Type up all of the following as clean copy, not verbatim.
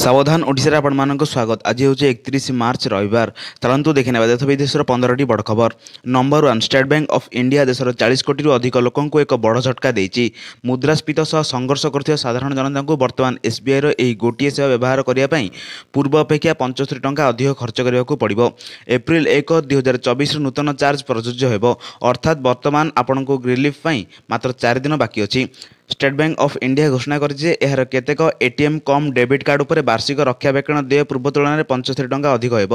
सावधान ओडिशा रे आपण मानक स्वागत। आज हूँ 31 मार्च रविवार। चलतु देखने देश विदेशर 15टी बड़ खबर। Number 1 state bank of India देशर 40 कोटी अधिक लोक एक बड़ झटका देती। मुद्रास्फीति सह संघर्ष कर साधारण जनता को बर्तमान एसबीआई रो गोटे सेवा व्यवहार करने पूर्व अपेक्षा 75 टंका अधिक खर्च करने को पड़ो। एप्रिल 1 2024 नूतन चार्ज प्रযোज्य होब, अर्थात बर्तमान आपण को रिलीफ मात्र 4 दिन बाकी अच्छी। स्टेट बैंक ऑफ इंडिया घोषणा कर केतेक एटीएम कम डेबिट कार्ड उपर वार्षिक रक्षाबेक्षण देय पूर्व तुलन में 75 टंका अधिक होब।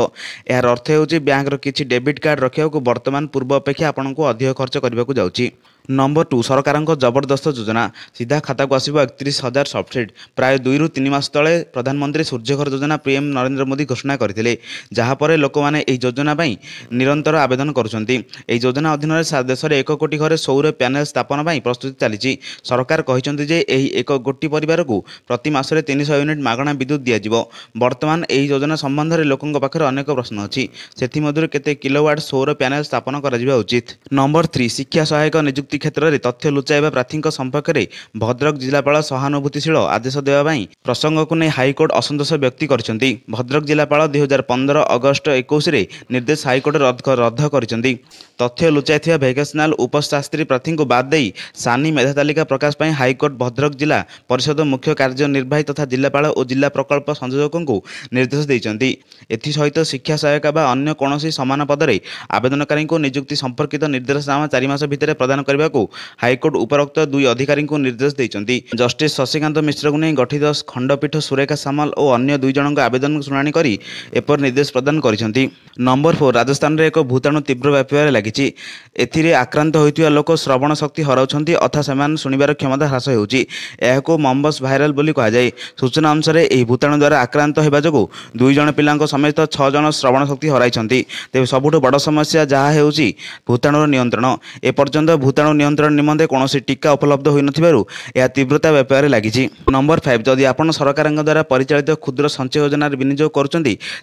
यार अर्थ होउछि बैंक किछि डेबिट कार्ड रखा बर्तमान पूर्व अपेक्षा आपण को अधिक खर्च करने को जाउछि। नंबर 2 सरकार जबरदस्त योजना सीधा खाता को आसो 31,000 सब्सिडी। प्राय 2 ରୁ 3 मास तले प्रधानमंत्री सूर्यघर योजना पीएम नरेंद्र मोदी घोषणा करते, जहाँपर लोक मैंने योजना निरंतर आवेदन करुँच। योजना अधीन देश में 1 कोटी घरे सौर पैनल स्थापन प्रस्तुति चली। सरकार कहते जे 1 कोटी परिवार को प्रति मासरे 300 यूनिट मागणा विद्युत दिज्व। बर्तमान यही योजना संबंध में लोकों पाखे अनेक प्रश्न अच्छी, से केते किलोवाट सौर पैनल स्थापन करा उचित। नंबर 3 शिक्षा सहायक नियुक्ति क्षेत्र में तथ्य लुचाइबा प्रार्थी संपर्क में भद्रक जिलापाल सहानुभूतिशील आदेश देवाई प्रसंग को नहीं हाइकोर्ट असंतोष व्यक्त करछंती। भद्रक जिलापाल 2015 अगस्ट 21 निर्देश हाइकोर्ट रद्द करछंती। तथ्य लुचाई भैकेशनाल उपशास्त्री प्रार्थी को बाद दे सानी मेधा तालिका प्रकाश पर हाइकोर्ट भद्रक जिला परिषद मुख्य कार्यनिर्वाही तथा जिलापाल और जिला प्रकल्प संयोजकों को निर्देश देइछंती। एसहित शिक्षा सहायक बा अन्य कौन समान पदरे आवेदनकारी को नियुक्ति संपर्कित निर्देशनामा 4 मास भितर प्रदान करने को हाइकोर्ट उपरोक्त 2 अधिकारी को निर्देश देइछंती। जस्टिस शशिकांत मिश्र को नहीं गठित खंडपीठ सुरेखा सामल और अन्य 2 जन आवेदन शुणाणी करी एपर निर्देश प्रदान करिसेंती। नंबर 4 राजस्थान रे एक भूताणु तीव्र व्यापार लगी। एथिरे आक्रांत होइतिया लोक श्रवण शक्ति हराउछंती अथा सेमान शुणिबार क्षमता ह्रास होउची। एहाको मम्बस भाइराल बोली कहा जाए। सूचना अनुसार यह भूताणु द्वारा आक्रांत होगा जो 2 जन पिलांको समेत 6 जन श्रवण शक्ति हराइछंती। तेज सबुठ बड़ समस्या जहाँ होउची भूताणुर नियंत्रण। एपर्यंत भूताणु नियंत्रण निमंते कौन टीका उपलब्ध हो न तीव्रता व्यापार लगी। नंबर 5 जदि आपण सरकार द्वारा परिचालित क्षुद्र संचय योजना विनियोग करुँच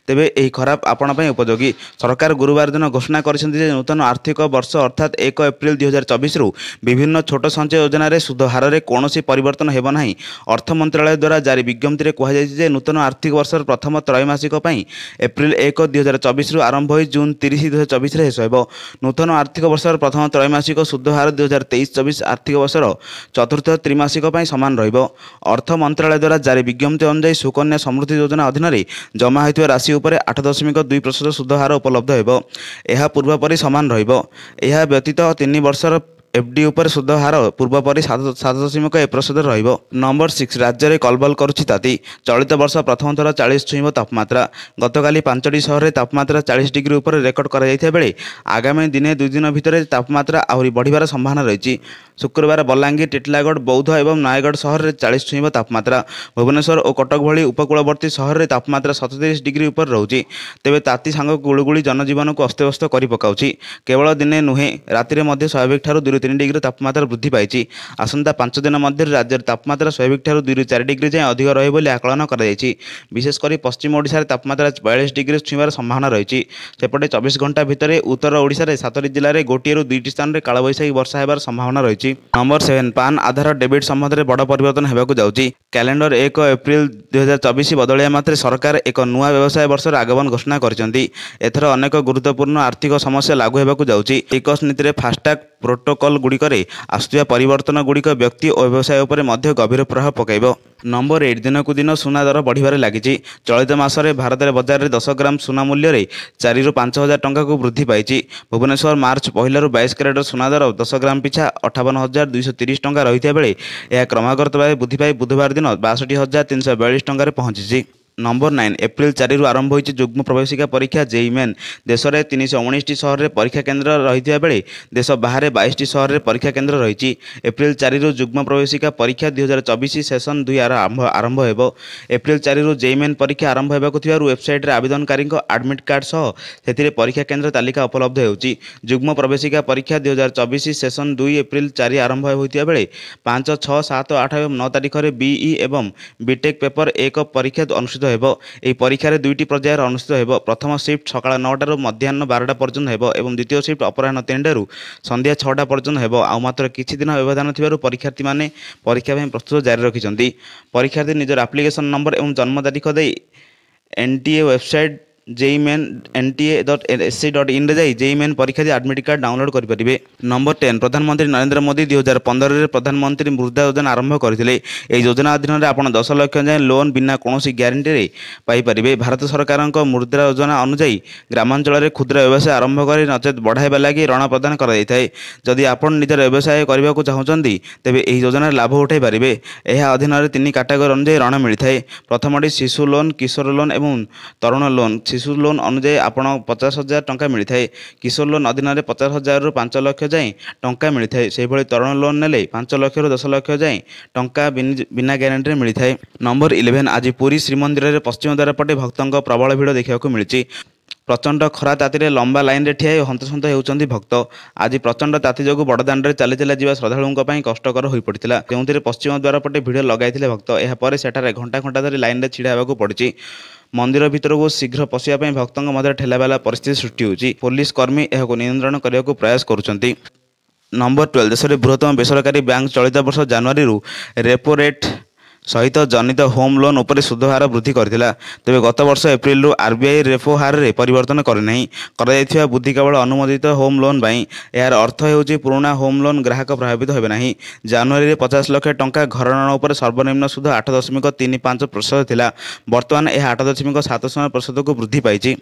तेबे यह खराब आपण उपयोगी। सरकार गुरुवार दिन घोषणा कर नूतन आर्थिक वर्ष अर्थात 1 एप्रिल 2024 रु विभिन्न छोट संचय योजन सुध हार में कौन परिवर्तन हेब नहीं। अर्थ मंत्रालय द्वारा जारी विज्ञप्ति में कहुई नूतन आर्थिक वर्ष प्रथम त्रैमासिक एप्रिल 1 2024 रु आरंभ हो जून 30 2024 शेष हो। नूतन आर्थिक वर्ष प्रथम त्रैमासिक सुध हार 2023-24 आर्थिक वर्षर चतुर्थ त्रैमासिक सामान रहिबो। अर्थ मंत्रालय द्वारा जारी विज्ञप्ति अनुसार सुकन्या समृद्धि योजना अधीन जमा होइतिबा राशि उपर 8.2% सुध हार उपलब्ध हेबो। यह पूर्व परि समान रहिबो। यह व्यतीत 3 वर्षर एफडी उपर सुध हार पूर्व परि 7.1% रहिबो। नंबर 6 राज्य में कलबल करुछि ताती। चलित वर्ष प्रथम थर 40 छुईब तापमात्रा। गतकाली 5टी सहर में तापमात्रा 40 डिग्री उपर रेकर्ड करा जायथिबा बेले आगामी दिने 2 दिन भितर तापमात्रा आहरी बढ़िबार संभावना रही। शुक्रवार बलांगीर टिटलागढ़ बौद्ध और नयगढ़ सहर में 40 छुईब तापमात्रा। भुवनेश्वर और कटक भली उपकूलवर्ती सहर में तापमात्रा 37 डिग्री उपर रोचे। तेबे ताती सांग गुड़गुड़ी जनजीवन को अस्तव्यस्त कर पकाउछि। केवल दिने नुहे राति में स्वाभाविक ठारू 2 ରୁ 3 डिग्री तापमात्रा वृद्धि पाई। आसंता 5 दिन मध्य राज्य तापमात्रा स्वाभाविक ठारू 2 ରୁ 4 डिग्री जाए अधिक रहे बोली आकलन कर। विशेषकर पश्चिम ओडिशा तापमात्रा 42 डिग्री छुईबार संभावना रही। सेपटे 24 घंटा भितर उत्तर ओडिशा 7ଟି जिले 1 ରୁ 2ଟି स्थान में कालबैशाखी वर्षा होबार संभावना रही। नंबर 7 पान आधार डेबिट संबंध में बड़ परिवर्तन होगा जाउछि। कैलेंडर 1 एप्रिल 2024 बदलिया मात्रे सरकार एक नुआ व्यवसाय वर्षर आगमन घोषणा करछंती। एथर अनेक गुरुत्वपूर्ण आर्थिक समस्या लागू होगा जाउछि। टिकस नीति में फास्टैग प्रोटोकॉल गुड़िकरे आसुवा परिवर्तन गुड़िक व्यक्ति और व्यवसाय उपर मध्य गभीर प्रभाव पकाइब। नंबर 8 दिन को दिन सुना दर बढ़िबार लगी। चलित मासरे भारत में बजार में 10 ग्राम सुना मूल्य 4 ରୁ 5 हजार टंका को वृद्धि पाई। भुवनेश्वर मार्च 1 ରୁ 22 क्यारेट सुना दर 10 ग्राम पिछा 58,230 टंका रही बेले यह क्रमागत भाव वृद्धि पाई बुधवार दिन 62,342 टंकार पहुंची। नंबर 9 एप्रिल 4 ରୁ आरंभ होइछि जुग्म प्रवेशिका परीक्षा जेई मेन। देश में 319ଟି सहर में परीक्षा केन्द्र रही बेले देश बाहर 22ଟି सहर में परीक्षा केन्द्र रही। एप्रिल 4 ରୁ जुग्म प्रवेशिका परीक्षा 2024 सेसन 2 आरंभ होब। एप्रिल 4 ରୁ जेई मेन परीक्षा आरंभ होगाकु वेबसाइट रे आवेदनकारी आडमिट कार्ड सह से परीक्षा केन्द्र तालिका उपलब्ध होउछि। जुग्म प्रवेशिका परीक्षा 2024 सेसन 2 एप्रिल 4 आरंभ होइतिया बेले 5, 6, 7, 8 और 9 तारिख में बीई एवं बीटेक पेपर 1 परीक्षा अनुष्ठित ହେବ। ଏହି ପରୀକ୍ଷାରେ ଦୁଇଟି ପର୍ଯ୍ୟାୟରେ ଅନୁଷ୍ଠିତ ହେବ। ପ୍ରଥମ ସିଫ୍ଟ ସକାଳ 9ଟାରୁ ମଧ୍ୟାହ୍ନ 12ଟା ପର୍ଯ୍ୟନ୍ତ ହେବ ଏବଂ ଦ୍ୱିତୀୟ ସିଫ୍ଟ ଅପରାହ୍ନ 3ଟାରୁ ସନ୍ଧ୍ୟା 6ଟା ପର୍ଯ୍ୟନ୍ତ ହେବ। ଆଉ ମାତ୍ର କିଛି ଦିନ ବ୍ୟବଧାନ ଥିବାରୁ ପରୀକ୍ଷାର୍ଥୀମାନେ ପରୀକ୍ଷା ପାଇଁ ପ୍ରସ୍ତୁତ ଜାରି ରଖିଛନ୍ତି। ପରୀକ୍ଷାର୍ଥୀ ନିଜର ଆପ୍ଲିକେସନ ନମ୍ବର ଏବଂ ଜନ୍ମ ତାରିଖ ଦେଇ NTA ୱେବସାଇଟ୍ jeimain.nta.ac.in ରେ ଯାଇ ଜେଇମେନ୍ ପରୀକ୍ଷା ଦେଇ ଆଡମିଟ୍ କାର୍ଡ ଡାଉନଲୋଡ୍ କରିପାରିବେ। ନମ୍ବର 10 ପ୍ରଧାନମନ୍ତ୍ରୀ ନରେନ୍ଦ୍ର ମୋଦି 2015ରେ ପ୍ରଧାନମନ୍ତ୍ରୀ ମୁଦ୍ରା ଯୋଜନା ଆରମ୍ଭ କରିଥିଲେ। ଏହି ଯୋଜନା ଅଧୀନରେ ଆପଣ 10 ଲକ୍ଷ ଯାଏଁ ଲୋନ୍ ବିନା କୌଣସି ଗ୍ୟାରେଣ୍ଟିରେ ପାଇପାରିବେ। ଭାରତ ସରକାରଙ୍କ ମୁଦ୍ରା ଯୋଜନା ଅନୁଯାୟୀ ଗ୍ରାମାଞ୍ଚଳରେ କ୍ଷୁଦ୍ର ବ୍ୟବସାୟ ଆରମ୍ଭ କରି ନଚେତ୍ ବଢ଼ାଇବା ଲାଗି ଋଣ ପ୍ରଦାନ କରାଯାଇଥାଏ। ଯଦି ଆପଣ ନିଜର ବ୍ୟବସାୟ କରିବାକୁ ଚାହୁଁଛନ୍ତି ତେବେ ଏହି ଯୋଜନାର ଲାଭ ଉଠାଇ ପାରିବେ। ଏହା ଅଧୀନରେ 3 କାଟାଗୋରୀ ଅନୁଯାୟୀ ଋଣ ମିଳିଥାଏ। ପ୍ରଥମଟି ଶିଶୁ ଲୋନ୍, କିଶୋର ଲୋନ୍ ଏବଂ ତରୁଣ ଲୋନ୍। ଶିଶୁ ଲୋନ୍ ଅନୁଯାୟୀ ଆପଣ 50,000 ଟଙ୍କା ମିଳିଥାଏ। କିଶୋର ଲୋନ୍ ଅଧୀନରେ 50,000ରୁ 5 ଲକ୍ଷ ଯାଏଁ ଟଙ୍କା ମିଳିଥାଏ। ସେହିଭଳି ତରୁଣ ଲୋନ୍ ନେଲେ 5 ଲକ୍ଷରୁ 10 ଲକ୍ଷ ଯାଏଁ ଟଙ୍କା ବିନା ଗ୍ୟାରେଣ୍ଟିରେ ମିଳିଥାଏ। ନମ୍ବର 11 ଆଜି ପୁରୀ ଶ୍ରୀମନ୍ଦିରରେ ପଶ୍ଚିମ ଦ୍ୱାର ପଟେ ଭକ୍ତଙ୍କ ପ୍ରବଳ ଭିଡ଼ ଦେଖିବାକୁ ମିଳିଛି। ପ୍ରଚଣ୍ଡ ଖରା ତାତିରେ ଲମ୍ବା ଲାଇନରେ ଠିଆ ହୋଇ ହନ୍ତସନ୍ତ ହେଉଛନ୍ତି ଭକ୍ତ। ଆଜି ପ୍ରଚଣ୍ଡ ତାତି ଯୋଗୁଁ ବଡ଼ଦାଣ୍ଡରେ ଚାଲି ଯିବା ଶ୍ରଦ୍ଧାଳୁଙ୍କ ପାଇଁ କଷ୍ଟକର ହୋଇପଡ଼ିଥିଲା, ଯେଉଁଥିରେ ପଶ୍ଚିମ ଦ୍ୱାର ପଟେ ଭିଡ଼ ଲଗାଇଥିଲେ ଭକ୍ତ। ଏହାପରେ ସେଠାରେ ଘଣ୍ଟା ଘଣ୍ଟା ଧରି ଲାଇନରେ ଛିଡ଼ା ହେବାକୁ ପଡ଼ିଛି। ମନ୍ଦିର ଭିତରକୁ ଶୀଘ୍ର ପଶିବା ପାଇଁ ଭକ୍ତଙ୍କ ମଧ୍ୟରେ ଠେଲାପେଲା ପରିସ୍ଥିତି ସୃଷ୍ଟି ହେଉଛି। ପୋଲିସ କର୍ମୀ ଏହାକୁ ନିୟନ୍ତ୍ରଣ କରିବାକୁ ପ୍ରୟାସ କରୁଛନ୍ତି। ନମ୍ବର 12 ଦେଶରେ ବୃହତ୍ତମ ବେସରକାରୀ ବ୍ୟାଙ୍କ ଚଳିତ ବର୍ଷ ଜାନୁଆରୀରୁ ରେପୋ ରେଟ୍ ସହିତ ଜନିତ ହୋମ୍ ଲୋନ୍ ଉପରେ ସୁଧ ହାର ବୃଦ୍ଧି କରିଥିଲା। ତେବେ ଗତ ବର୍ଷ ଏପ୍ରିଲରୁ RBI ରେପୋ ହାରରେ ପରିବର୍ତ୍ତନ କରିନାହିଁ। କରାଯାଇଥିବା ବୃଦ୍ଧି କେବଳ ଅନୁମୋଦିତ ହୋମ୍ ଲୋନ୍ ପାଇଁ। ଏହାର ଅର୍ଥ ହେଉଛି ପୁରୁଣା ହୋମ୍ ଲୋନ୍ ଗ୍ରାହକ ପ୍ରଭାବିତ ହେବେ ନାହିଁ। ଜାନୁଆରୀରେ 50 ଲକ୍ଷ ଟଙ୍କା ଘର ଋଣ ଉପରେ ସର୍ବନିମ୍ନ ସୁଧ 8.35% ଥିଲା। ବର୍ତ୍ତମାନ ଏହା 8.70% ବୃଦ୍ଧି ପାଇଛି।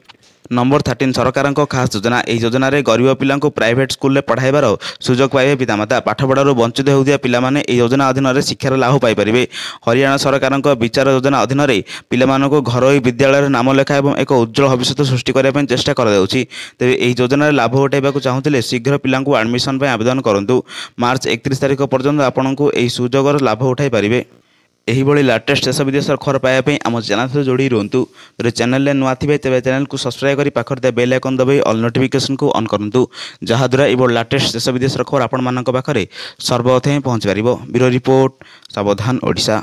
ନମ୍ବର 13 ସରକାରଙ୍କ ଖାସ୍ ଯୋଜନା। ଏହି ଯୋଜନାରେ ଗରିବ ପିଲାଙ୍କୁ ପ୍ରାଇଭେଟ୍ ସ୍କୁଲରେ ପଢ଼ାଇବାର ସୁଯୋଗ ପାଇବେ ପିତାମାତା। ପାଠପଢ଼ାରୁ ବଞ୍ଚିତ ହେଉଥିବା ପିଲାମାନେ ଏହି ଯୋଜନା ଅଧୀନରେ ଶିକ୍ଷାର ଲାଭ ପାଇପାରିବେ। ହରିୟାଣା ସରକାରଙ୍କ ବିଚାର ଯୋଜନା ଅଧୀନରେ ପିଲାମାନଙ୍କୁ ଘରୋଇ ବିଦ୍ୟାଳୟରେ ନାମ ଲେଖା ଏବଂ ଏକ ଉଜ୍ଜ୍ୱଳ ଭବିଷ୍ୟତ ସୃଷ୍ଟି କରିବା ପାଇଁ ଚେଷ୍ଟା କରାଯାଉଛି। ତେବେ ଏହି ଯୋଜନାରେ ଲାଭ ଉଠାଇବାକୁ ଚାହୁଁଥିଲେ ଶୀଘ୍ର ପିଲାଙ୍କୁ ଆଡମିସନ ପାଇଁ ଆବେଦନ କରନ୍ତୁ। ମାର୍ଚ୍ଚ 31 ତାରିଖ ପର୍ଯ୍ୟନ୍ତ ଆପଣଙ୍କୁ ଏହି ସୁଯୋଗର ଲାଭ ଉଠାଇ ପାରିବେ। ଏହିଭଳି ଲାଟେଷ୍ଟ ଦେଶ ବିଦେଶର ଖବର ପାଇବା ପାଇଁ ଆମ ଚ୍ୟାନେଲ ସହ ଯୋଡ଼ି ରୁହନ୍ତୁ। ଯଦି ଚ୍ୟାନେଲରେ ନୂଆ ଥିବେ ତେବେ ଚ୍ୟାନେଲକୁ ସବସ୍କ୍ରାଇବ୍ କରି ପାଖରେ ଥିବା ବେଲ୍ ଆଇକନ୍ ଦବାଇ ଅଲ୍ ନୋଟିଫିକେସନକୁ ଅନ୍ କରନ୍ତୁ, ଯାହାଦ୍ୱାରା ଏଭଳି ଲାଟେଷ୍ଟ ଦେଶ ବିଦେଶର ଖବର ଆପଣମାନଙ୍କ ପାଖରେ ସର୍ବପ୍ରଥମେ ପହଞ୍ଚିପାରିବ। ବ୍ୟୁରୋ ରିପୋର୍ଟ, ସାବଧାନ ଓଡ଼ିଶା।